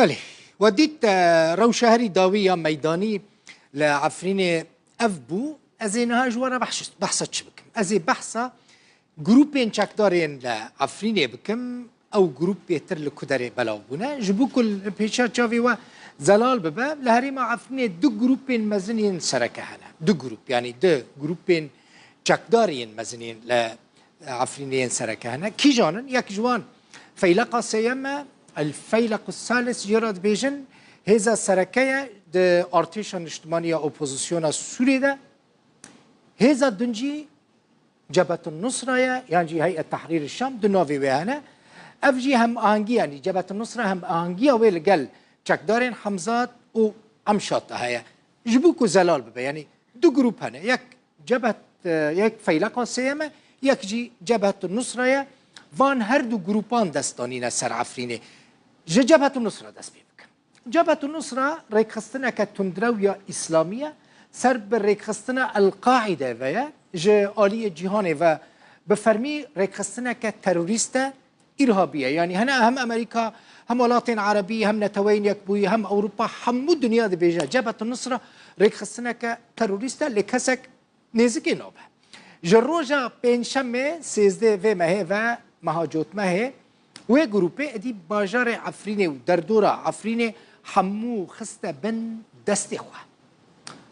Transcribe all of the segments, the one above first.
بله وديت رو شهري داوية ميداني لعفرين أفبو أزينها جوانا بحثة شبكم أزي بحثة جروبين شكدارين لعفرين بكم أو جروب بيتر لكداري بلاوبونا جبو كل بيشار شافي و زلال بباب لهريما عفرين دو جروبين مزنين سركة هنا دو جروب يعني دو جروبين شكدارين مزنين لعفرينين سركة هنا كي جانن يك جوان فيلقى سيما الفيلق الثالث جراد بيجن هذا سركية د ارتشان اجتماعية اوبوزيسيون سوريا هذا دنجي جبهة النصرة يعني هيئة تحرير الشام دنوفي وهنا افجي هم آهنگي يعني جبهة النصرة هم آهنگي ويل قال چكدارين حمزات و امشاط هيا جبوكو زلال ببا يعني دو جروب هنا يك جبهة يك فيلق سيما يك جي جبهة النصرة وان هر دو جروبان دستانين سر عفرينه جبهة النصرة دست بيبك جبهة النصرة ريكستنا كتندروية إسلامية سر بريكستنا القاعدة ويا آلية جهاني و بفرمي ريكستنا كتروريستا إرهابية يعني هنا هم أمريكا هم ولايات عربية هم نتوين يكبوي هم أوروبا هم الدنيا دي بيجا جبهة النصرة ريكستنا كتروريستا لكسك نيزكي نوبة جروجا بين شمي سيزدي في مهي و مهاجوت مهي و گروپه ادی باجار عفرینه و دردورا عفرینه حمو خسته بن دستی خواه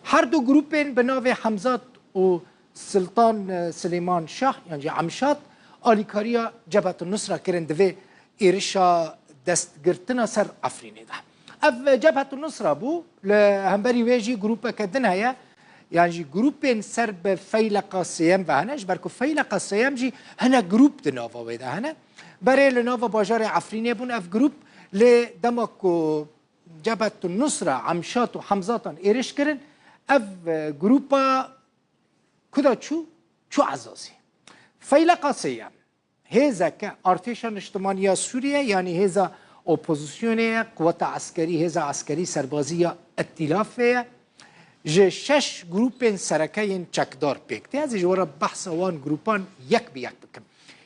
هر دو گروپین به ناو حمزات و سلطان سلیمان شاه یعنی عمشات آلیکاریا جبهة النصرة کرن دوی ایرشا دست گرتنا سر عفرینه ده اف جبهة النصرة بو لهمبری ویجی گروپه کدن هیا يعني جروبين سرب فيلق سيام بهناش بركو فيلق سيام جي هنا جروب دنافا ويدا هنا بري لنافا باجار عفريني بون اف جروب لدمكو جبهة النصرة عمشات وحمزاتا ايرش كرن اف جروبا كدا شو عزازي فيلق سيام هذا كارتيشن اجتماعية سوريا يعني هذا اوبوزيسيونية قوة عسكري هذا عسكري سربازية ائتلافية جه شش گروپین سرکین چکدار پیکته از جوار بحث وان گروپان یک بیک بکم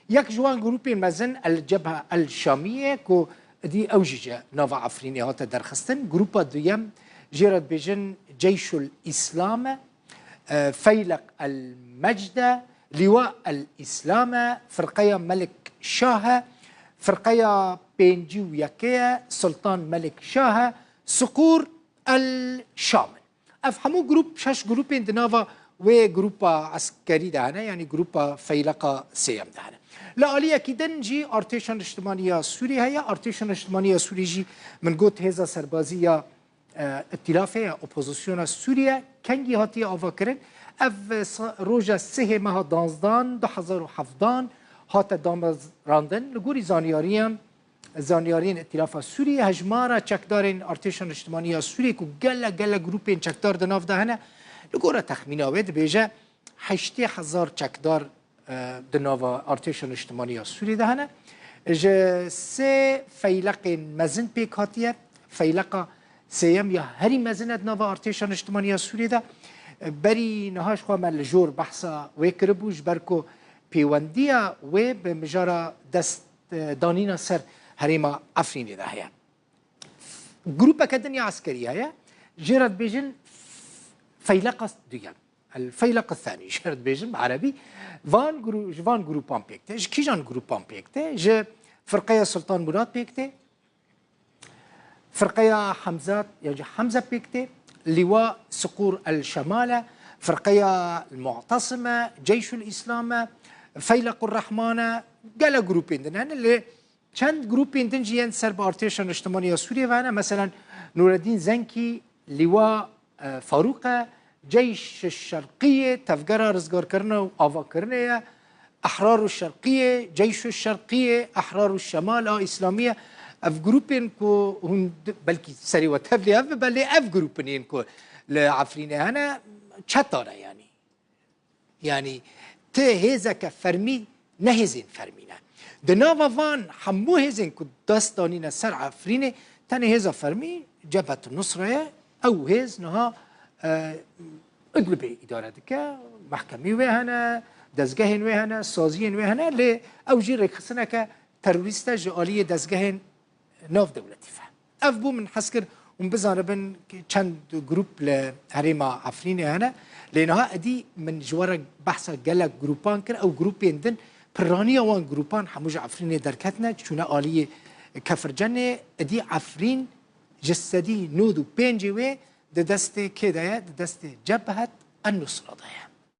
یک جوان گروپین مزن الجبهه الشامیه کو دی اوجیجه نوا عفرینی هات درخستن گروپا دویم جرد بجن جيش الاسلام فيلق المجد لواء الاسلام فرقيه ملك شاه فرقيه بينجي وياكيه سلطان ملك شاه صقور الشام افهموا جروب شش جروبين دنافا و جروبا عسكري دهنا يعني جروبا فيلقة سيام دهنا لا آلية كيدن جي ارتشان اجتماعية سوريا هي ارتشان اجتماعية سوري جي من قوت هذا سربازية ائتلافية اوبوزيسيون سوريا كنجي هاتي افاكرن اف روجا سه مها دانزدان 2007 هات دامز راندن لغوري زانیارین ائتلاف سوریه هجمارا چکدارین ارتشان اجتماعی سوریه که گله گروپین چکدار دناف دهنه لگورا تخمینه وید بیجه 80,000 چکدار دناف ارتشان اجتماعی سوریه دهنه جه سه فیلق مزن پیک هاتیه فیلق سیم یا هری مزن دناف ارتشان اجتماعی سوریه ده بری نهاش خواه من لجور بحثا ویکربوش برکو پیوندیه و به مجارا دست دانینا سر هريما عفريني ده هي جروب كدنيا عسكرية هي جرد بيجن فيلق ديان الفيلق الثاني جرد بيجن عربي فان جروبان بيكته كي جان جروبان بيكته ج فرقية سلطان مراد بيكته فرقية حمزات يعني حمزة بيكته لواء صقور الشمالة فرقية المعتصمة جيش الإسلام فيلق الرحمن قال جروبين دهن اللي چند گروپین دنجیان سر به ارتشان اجتماعی سوریه و مثلا نور الدین زنکی لواء فاروق جيش الشرقية تفجر رزقار كرنا وآفا كرنا أحرار الشرقية جيش الشرقية أحرار الشمال إسلامية اف جروبين كو هن بلكي سري وتبلي اف بل اف جروبين كو لعفرينه هنا چطاره يعني ته هزا كفرمي نهزين فرمينا دناوا فان حمو هزين كو دستانين سر عفرينه تاني هزا فرمي جبهة النصرة او هز نها اقلبي اداره دكا محكمي وهنا دزگهن وهنا سازين وهنا ل او جير خصنا ك تروریست جالی دزگهن ناف دولتی فهم اف بو من حسكر ومبزانه بن چند جروب لهريما عفريني هنا لانها ادي من جوار بحثا جلا جروبان كر او جروبين دن برانيا وان جروبان حموج عفريني دركتنا شونا آلية كفر جنة ادي عفرين جسدي نودو بينجي وي دست كده دست جبهة النصرة ضيا